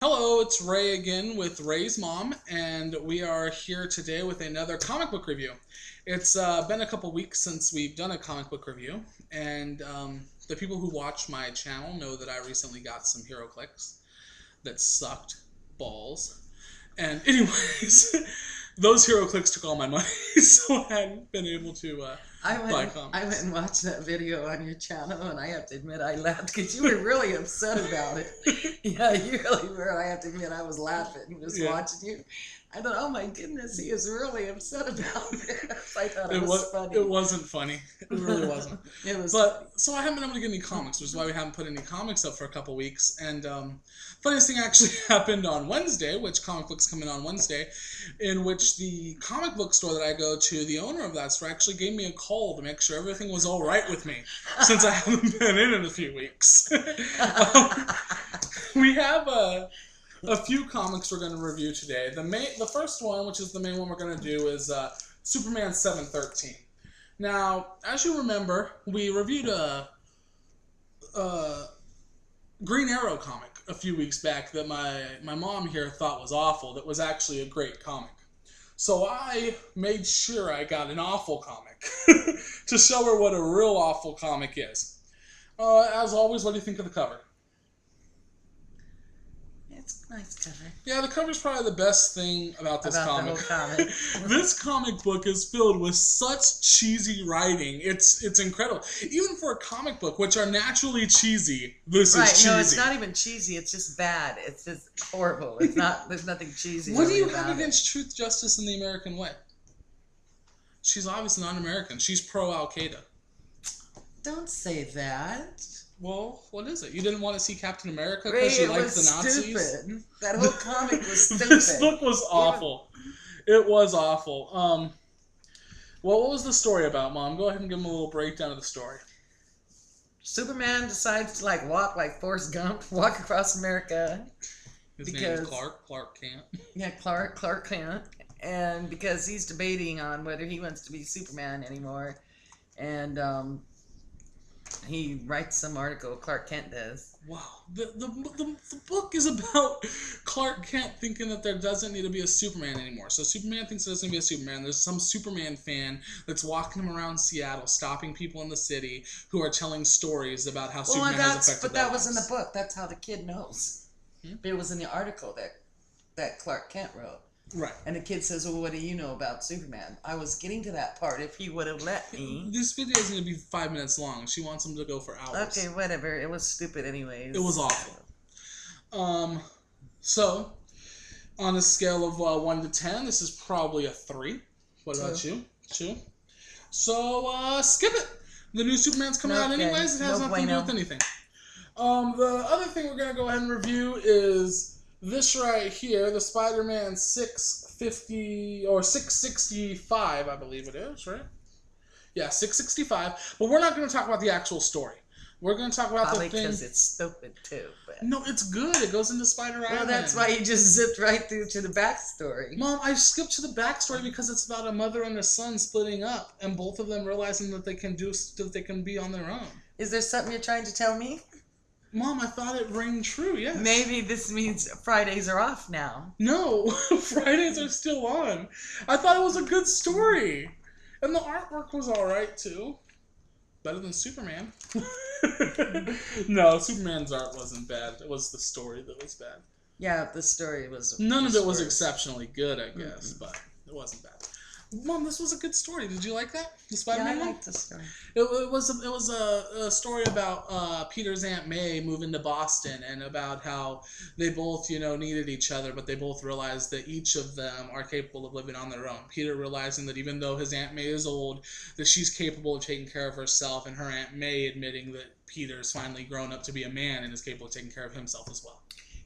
Hello, it's Ray again with Ray's Mom, and we are here today with another comic book review. It's been a couple weeks since we've done a comic book review, and the people who watch my channel know that I recently got some hero clicks that sucked balls. And anyways, those hero clicks took all my money, so I hadn't been able to buy comics. I went and watched that video on your channel, and I have to admit I laughed because you were really upset about it. Yeah, you really were. I have to admit I was laughing just watching you. I thought, oh my goodness, he is really upset about this. I thought it was funny. It wasn't funny. It really wasn't. It was But funny. so I haven't been able to get any comics, which is why we haven't put any comics up for a couple weeks. And funniest thing actually happened on Wednesday, which comic books come in on Wednesday, in which the comic book store that I go to, the owner of that store actually gave me a call to make sure everything was all right with me, since I haven't been in a few weeks. We have a few comics we're going to review today. The first one, which is the main one we're going to do, is Superman 713. Now, as you remember, we reviewed a Green Arrow comic a few weeks back that my mom here thought was awful, that was actually a great comic. So I made sure I got an awful comic to show her what a real awful comic is. As always, what do you think of the cover? It's a nice cover. Yeah, the cover's probably the best thing about this comic. The whole comic. This comic book is filled with such cheesy writing. It's incredible. Even for a comic book, which are naturally cheesy, this is cheesy. No, it's not even cheesy. It's just bad. It's just horrible. It's not. There's nothing cheesy. What do you about have against truth, justice, and the American way? She's obviously not American. She's pro-Al Qaeda. Don't say that. Well, what is it? You didn't want to see Captain America because you liked the Nazis? Stupid. That whole comic was stupid. This book was awful. It was awful. Well, what was the story about, Mom? Go ahead and give them a little breakdown of the story. Superman decides to walk like Forrest Gump, walk across America. His name is Clark Kent. Yeah, Clark Kent. And because he's debating on whether he wants to be Superman anymore. And he writes some article, Clark Kent does. Wow. The book is about Clark Kent thinking that there doesn't need to be a Superman anymore. So Superman thinks there doesn't need to be a Superman. There's some Superman fan that's walking him around Seattle, stopping people in the city who are telling stories about how Superman has affected their lives. But that was in the book. That's how the kid knows. It was in the article that Clark Kent wrote. Right. And the kid says, well, what do you know about Superman? I was getting to that part if he would have let me. This video is going to be 5 minutes long. She wants him to go for hours. Okay, whatever. It was stupid anyways. It was awful. So, on a scale of 1 to 10, this is probably a 3. What about you? 2. So, skip it. The new Superman's coming out anyways. It has nothing to do with anything. The other thing we're going to go ahead and review is this right here, the Spider-Man 650 or 665, I believe it is, right? Yeah, 665. But we're not going to talk about the actual story. We're going to talk about the thing. Because it's stupid too. But... No, it's good. It goes into Spider Island. Well, that's why you just zipped right through to the backstory. Mom, I skipped to the backstory because it's about a mother and a son splitting up, and both of them realizing that they can be on their own. Is there something you're trying to tell me? Mom, I thought it rang true, yes. Maybe this means Fridays are off now. No, Fridays are still on. I thought it was a good story. And the artwork was alright, too. Better than Superman. No, Superman's art wasn't bad. It was the story that was bad. Yeah, the story was... None of it was exceptionally good, I guess, but it wasn't bad. Mom, this was a good story. Did you like that? The Spider-Man one? I liked the story. It was a story about Peter's Aunt May moving to Boston and about how they both, needed each other, but they both realized that each of them are capable of living on their own. Peter realizing that even though his Aunt May is old, that she's capable of taking care of herself, and her Aunt May admitting that Peter's finally grown up to be a man and is capable of taking care of himself as well.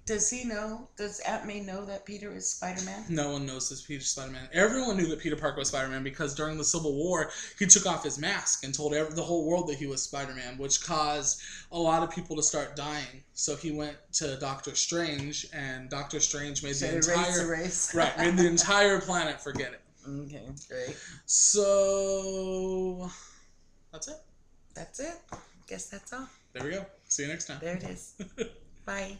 Does he know? Does Aunt May know that Peter is Spider-Man? No one knows that Peter's Spider-Man. Everyone knew that Peter Parker was Spider-Man because during the Civil War, he took off his mask and told the whole world that he was Spider-Man, which caused a lot of people to start dying. So he went to Doctor Strange, and Doctor Strange made made the entire planet forget it. Okay, great. So that's it. That's it. Guess that's all. There we go. See you next time. There it is. Bye.